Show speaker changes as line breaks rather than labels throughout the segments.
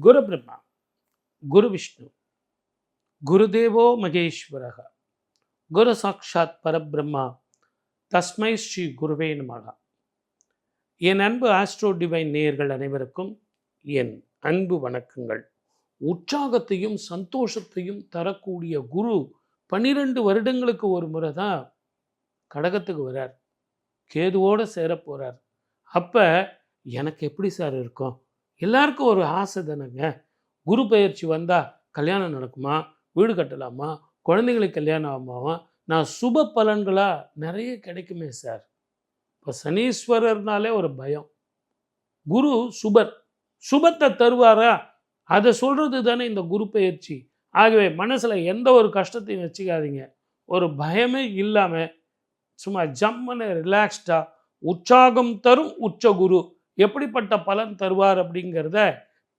குரு பிரம்மா, குரு விஷ்ணு, குருதேவோ மகேஸ்வரக, குரு சாட்சாத் பரபிரம்மா, தஸ்மை ஸ்ரீ குருவே நமக. என் அன்பு ஆஸ்ட்ரோ டிவைன் நேயர்கள் அனைவருக்கும் என் அன்பு வணக்கங்கள். உற்சாகத்தையும் சந்தோஷத்தையும் தரக்கூடிய குரு 12 வருடங்களுக்கு ஒரு முறை தான் கடகத்துக்கு வரார், கேதுவோடு சேர போகிறார். அப்போ எனக்கு எப்படி சார் இருக்கும்? எல்லாருக்கும் ஒரு ஆசை தானேங்க. குரு பெயர்ச்சி வந்தால் கல்யாணம் நடக்குமா, வீடு கட்டலாமா, குழந்தைங்களுக்கு கல்யாணம் ஆகுமாவா, நான் சுப பலன்களாக நிறைய கிடைக்குமே சார். இப்போ சனீஸ்வரர்னாலே ஒரு பயம். குரு சுபர், சுபத்தை தருவாரா அதை சொல்கிறது தானே இந்த குரு பெயர்ச்சி. ஆகவே மனசில் எந்த ஒரு கஷ்டத்தையும் வச்சுக்காதீங்க. ஒரு பயமே இல்லாமல் சும்மா ஜம்முன்னு ரிலாக்ஸ்டாக உற்சாகம் தரும் உச்ச குரு எப்படிப்பட்ட பலன் தருவார் அப்படிங்கிறத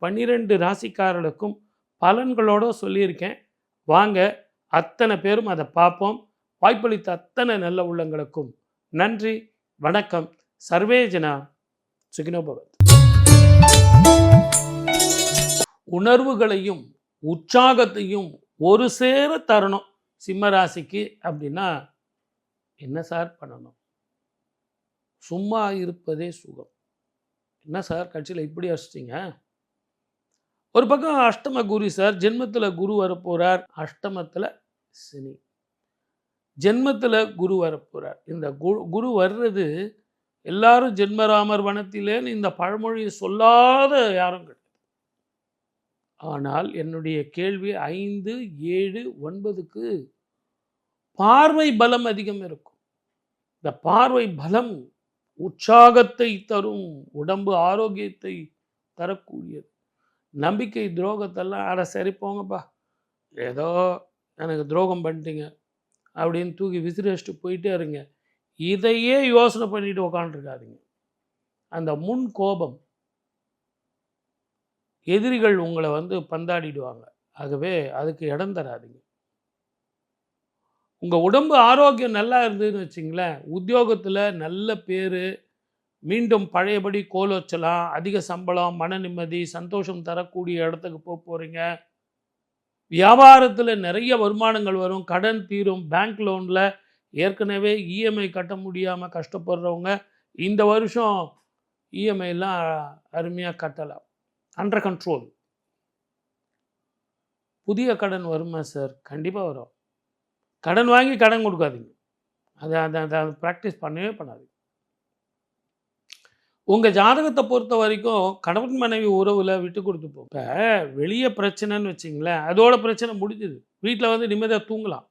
12 ராசிக்காரர்களுக்கும் பலன்களோடு சொல்லியிருக்கேன். வாங்க அத்தனை பேரும் அதை பார்ப்போம். வாய்ப்பளித்த அத்தனை நல்ல உள்ளங்களுக்கும் நன்றி, வணக்கம். சர்வே ஜனா சுகினோ பவத். உணர்வுகளையும் உற்சாகத்தையும் ஒரு சேர தரணும் சிம்ம ராசிக்கு அப்படின்னா என்ன சார் பண்ணணும்? சும்மா இருப்பதே சுகம். என்ன சார் கட்சியில் இப்படி அடிச்சிட்டிங்க? ஒரு பக்கம் அஷ்டம குரு சார், ஜென்மத்தில் குரு வரப்போகிறார், அஷ்டமத்தில் சனி, ஜென்மத்தில் குரு வரப்போகிறார். இந்த குரு வர்றது எல்லாரும் ஜென்மராமர் வனத்திலேன்னு இந்த பழமொழியை சொல்லாத யாரும் கிடையாது. ஆனால் என்னுடைய கேள்வி 5, 7, 9க்கு பார்வை பலம் அதிகம் இருக்கும். இந்த பார்வை பலம் உற்சாகத்தை தரும், உடம்பு ஆரோக்கியத்தை தரக்கூடியது. நம்பிக்கை துரோகத்தெல்லாம் அட சரி போங்கப்பா, ஏதோ எனக்கு துரோகம் பண்ணிட்டீங்க அப்படின்னு தூக்கி விசிறிச்சிட்டு போயிட்டே இருங்க. இதையே யோசனை பண்ணிட்டு உக்காண்டிருக்காதீங்க. அந்த முன் கோபம் எதிரிகள் உங்களை பந்தாடிடுவாங்க. ஆகவே அதுக்கு இடம் தராதிங்க. உங்கள் உடம்பு ஆரோக்கியம் நல்லா இருந்ததுன்னு வச்சிங்களேன், உத்தியோகத்தில் நல்ல பேர், மீண்டும் பழையபடி கோலோச்சலாம், அதிக சம்பளம், மன நிம்மதி, சந்தோஷம் தரக்கூடிய இடத்துக்கு போகிறீங்க. வியாபாரத்தில் நிறைய வருமானங்கள் வரும், கடன் தீரும். பேங்க் லோனில் ஏற்கனவே இஎம்ஐ கட்ட முடியாமல் கஷ்டப்படுறவங்க இந்த வருஷம் இஎம்ஐலாம் அருமையாக கட்டலாம். Under control. புதிய கடன் வருமா சார்? கண்டிப்பாக வரும். கடன் வாங்கி கடன் கொடுக்காதீங்க. அதை ப்ராக்டிஸ் பண்ணவே பண்ணாதீங்க. உங்கள் ஜாதகத்தை பொறுத்த வரைக்கும் கணவன் மனைவி உறவில் விட்டு கொடுத்து போ. இப்போ வெளியே பிரச்சனைன்னு வச்சிங்களேன், அதோட பிரச்சனை முடிஞ்சுது. வீட்டில் நிம்மதியாக தூங்கலாம்.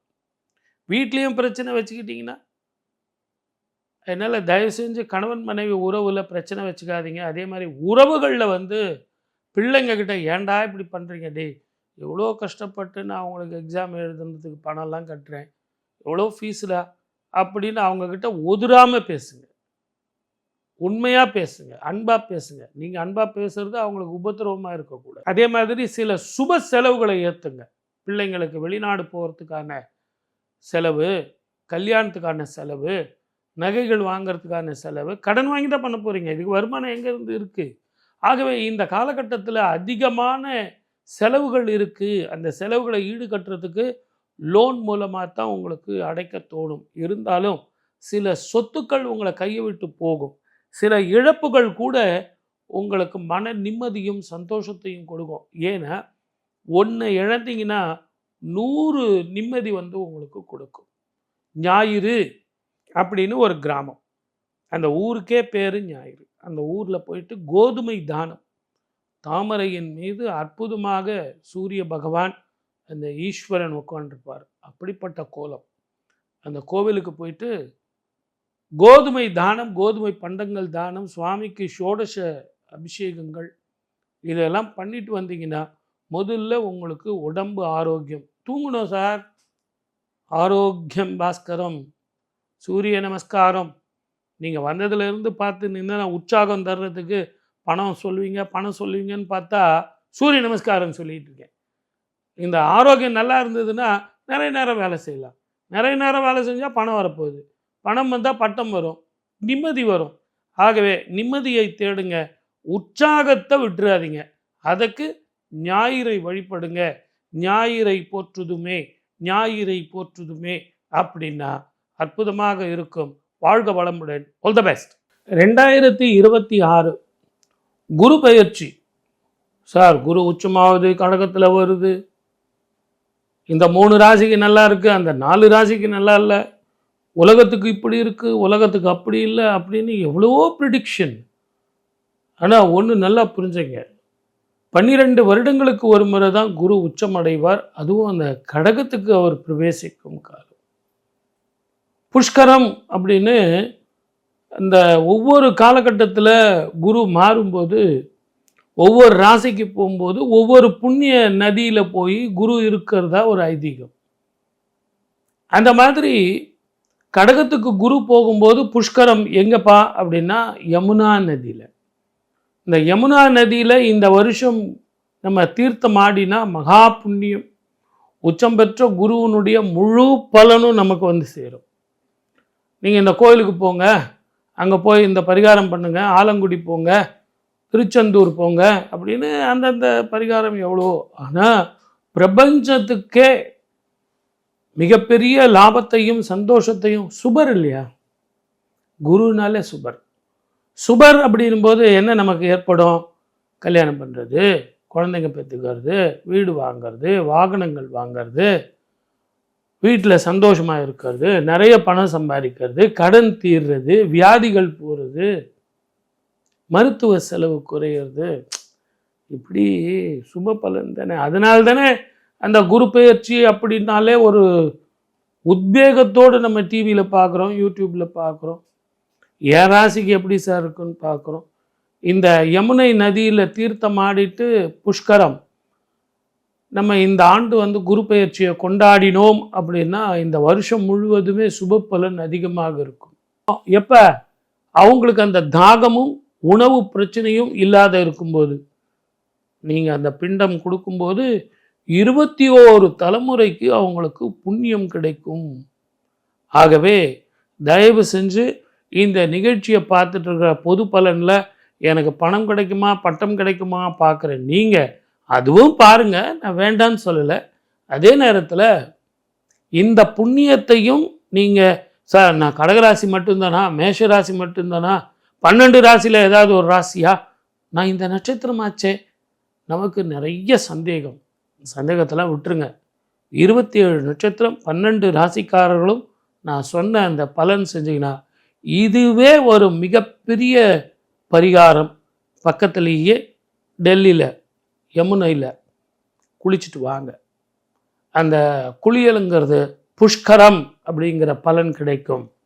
வீட்லேயும் பிரச்சனை வச்சுக்கிட்டிங்கன்னா, அதனால் தயவு செஞ்சு கணவன் மனைவி உறவில் பிரச்சனை வச்சுக்காதீங்க. அதே மாதிரி உறவுகளில் பிள்ளைங்கக்கிட்ட ஏன்டா இப்படி பண்ணுறீங்க, டே எவ்வளோ கஷ்டப்பட்டு நான் அவங்களுக்கு எக்ஸாம் எழுதுனதுக்கு பணம்லாம் கட்டுறேன், எவ்வளோ ஃபீஸுடா அப்படின்னு அவங்கக்கிட்ட ஒதுராமல் பேசுங்க. உண்மையாக பேசுங்க, அன்பாக பேசுங்க. நீங்கள் அன்பாக பேசுகிறது அவங்களுக்கு உபத்திரவமாக இருக்கக்கூடாது. அதே மாதிரி சில சுப செலவுகளை ஏற்றுங்க. பிள்ளைங்களுக்கு வெளிநாடு போகிறதுக்கான செலவு, கல்யாணத்துக்கான செலவு, நகைகள் வாங்கிறதுக்கான செலவு, கடன் வாங்கி தான் பண்ண போகிறீங்க. இதுக்கு வருமானம் எங்கேருந்து இருக்குது? ஆகவே இந்த காலகட்டத்தில் அதிகமான செலவுகள் இருக்குது. அந்த செலவுகளை ஈடுகட்டுறதுக்கு லோன் மூலமாக தான் உங்களுக்கு அடைக்க தோணும். இருந்தாலும் சில சொத்துக்கள் உங்களை கையை விட்டு போகும். சில இழப்புகள் கூட உங்களுக்கு மன நிம்மதியும் சந்தோஷத்தையும் கொடுக்கும். ஏன்னா ஒன்று இழந்தீங்கன்னா 100 நிம்மதி உங்களுக்கு கொடுக்கும். ஞாயிறு அப்படின்னு ஒரு கிராமம், அந்த ஊருக்கே பேர் ஞாயிறு. அந்த ஊரில் போயிட்டு கோதுமை தானம், தாமரையின் மீது அற்புதமாக சூரிய பகவான் அந்த ஈஸ்வரன் உட்காண்டிருப்பார். அப்படிப்பட்ட கோலம். அந்த கோவிலுக்கு போயிட்டு கோதுமை தானம், கோதுமை பண்டங்கள் தானம், சுவாமிக்கு ஷோடச அபிஷேகங்கள் இதெல்லாம் பண்ணிட்டு வந்தீங்கன்னா முதல்ல உங்களுக்கு உடம்பு ஆரோக்கியம். தூங்கணும் சார், ஆரோக்கியம் பாஸ்கரம், சூரிய நமஸ்காரம். நீங்கள் வந்ததுலேருந்து பார்த்து நின்று உற்சாகம் தர்றதுக்கு பணம் சொல்லுவீங்கன்னு பார்த்தா சூரிய நமஸ்காரம் சொல்லிகிட்டு இருக்கேன். இந்த ஆரோக்கியம் நல்லா இருந்ததுன்னா நிறைய நேரம் வேலை செய்யலாம். நிறைய நேரம் வேலை செஞ்சால் பணம் வரப்போகுது. பணம் வந்தால் பட்டம் வரும், நிம்மதி வரும். ஆகவே நிம்மதியை தேடுங்க, உற்சாகத்தை விட்டுறாதீங்க. அதுக்கு ஞாயிறை வழிபடுங்க, ஞாயிறை போற்றுதுமே, ஞாயிறை போற்றுதுமே அப்படின்னா அற்புதமாக இருக்கும். வாழ்க வளமுடன். All the best. 2026 குரு பெயர்ச்சி. சார் குரு உச்சமாவது, கடகத்தில் வருது, இந்த 3 ராசிக்கு நல்லா இருக்குது, அந்த 4 ராசிக்கு நல்லா இல்லை, உலகத்துக்கு இப்படி இருக்குது, உலகத்துக்கு அப்படி இல்லை அப்படின்னு எவ்வளவோ ப்ரிடிக்ஷன். ஆனால் ஒன்று நல்லா புரிஞ்சுங்க, 12 வருடங்களுக்கு ஒரு முறை தான் குரு உச்சமடைவார். அதுவும் அந்த கடகத்துக்கு அவர் பிரவேசிக்கும் காலம். புஷ்கரம் அப்படின்னு அந்த ஒவ்வொரு காலகட்டத்தில் குரு மாறும்போது, ஒவ்வொரு ராசிக்கு போகும்போது ஒவ்வொரு புண்ணிய நதியில் போய் குரு இருக்கிறதா ஒரு ஐதீகம். அந்த மாதிரி கடகத்துக்கு குரு போகும்போது புஷ்கரம் எங்கப்பா அப்படின்னா யமுனா நதியில். இந்த யமுனா நதியில் இந்த வருஷம் நம்ம தீர்த்தம் ஆடினா மகா புண்ணியம். உச்சம் பெற்ற குருவனுடைய முழு பலனும் நமக்கு வந்து சேரும். நீங்கள் இந்த கோயிலுக்கு போங்க, அங்கே போய் இந்த பரிகாரம் பண்ணுங்க, ஆலங்குடி போங்க, திருச்செந்தூர் போங்க அப்படின்னு அந்தந்த பரிகாரம் எவ்வளோ. ஆனால் பிரபஞ்சத்துக்கே மிகப்பெரிய லாபத்தையும் சந்தோஷத்தையும் சுபர் இல்லையா, குருனாலே சுபர். சுபர் அப்படின்போது என்ன நமக்கு ஏற்படும்? கல்யாணம் பண்ணுறது, குழந்தைங்க பெற்றுக்கிறது, வீடு வாங்கிறது, வாகனங்கள் வாங்கிறது, வீட்டில் சந்தோஷமாக இருக்கிறது, நிறைய பணம் சம்பாதிக்கிறது, கடன் தீர்றது, வியாதிகள் போகிறது, மருத்துவ செலவு குறையிறது. இப்படி சுப பலன் தானே. அதனால தானே அந்த குரு பெயர்ச்சி அப்படின்னாலே ஒரு உத்வேகத்தோடு நம்ம டிவியில் பார்க்குறோம், யூடியூப்பில் பார்க்குறோம். என் ராசிக்கு எப்படி சார் இருக்குன்னு பார்க்குறோம். இந்த யமுனை நதியில் தீர்த்தம் ஆடிட்டு புஷ்கரம் நம்ம இந்த ஆண்டு வந்து குரு பெயர்ச்சியை கொண்டாடினோம் அப்படின்னா இந்த வருஷம் முழுவதுமே சுப பலன் அதிகமாக இருக்கும். எப்போ அவங்களுக்கு அந்த தாகமும் உணவு பிரச்சனையும் இல்லாத இருக்கும்போது, நீங்கள் அந்த பிண்டம் கொடுக்கும்போது 21 தலைமுறைக்கு அவங்களுக்கு புண்ணியம் கிடைக்கும். ஆகவே தயவு செஞ்சு இந்த நிகழ்ச்சியை பார்த்துட்டு இருக்கிற பொது பலனில் எனக்கு பணம் கிடைக்குமா பட்டம் கிடைக்குமா பார்க்குறேன் நீங்கள் அதுவும் பாருங்கள், நான் வேண்டான்னு சொல்லலை. அதே நேரத்தில் இந்த புண்ணியத்தையும் நீங்கள் சார் நான் கடகராசி மட்டும்தானா, மேஷ ராசி மட்டும்தானா, 12 ராசியில் ஏதாவது ஒரு ராசியா, நான் இந்த நட்சத்திரமாச்சே, நமக்கு நிறைய சந்தேகத்தெல்லாம் விட்டுருங்க. 27 நட்சத்திரம் 12 ராசிக்காரர்களும் நான் சொன்ன அந்த பலன் செஞ்சீங்கன்னா இதுவே ஒரு மிகப்பெரிய பரிகாரம். பக்கத்துலேயே டெல்லியில் யமுனையில் குளிச்சுட்டு வாங்க. அந்த குளியலுங்கிறது புஷ்கரம் அப்படிங்கிற பலன் கிடைக்கும்.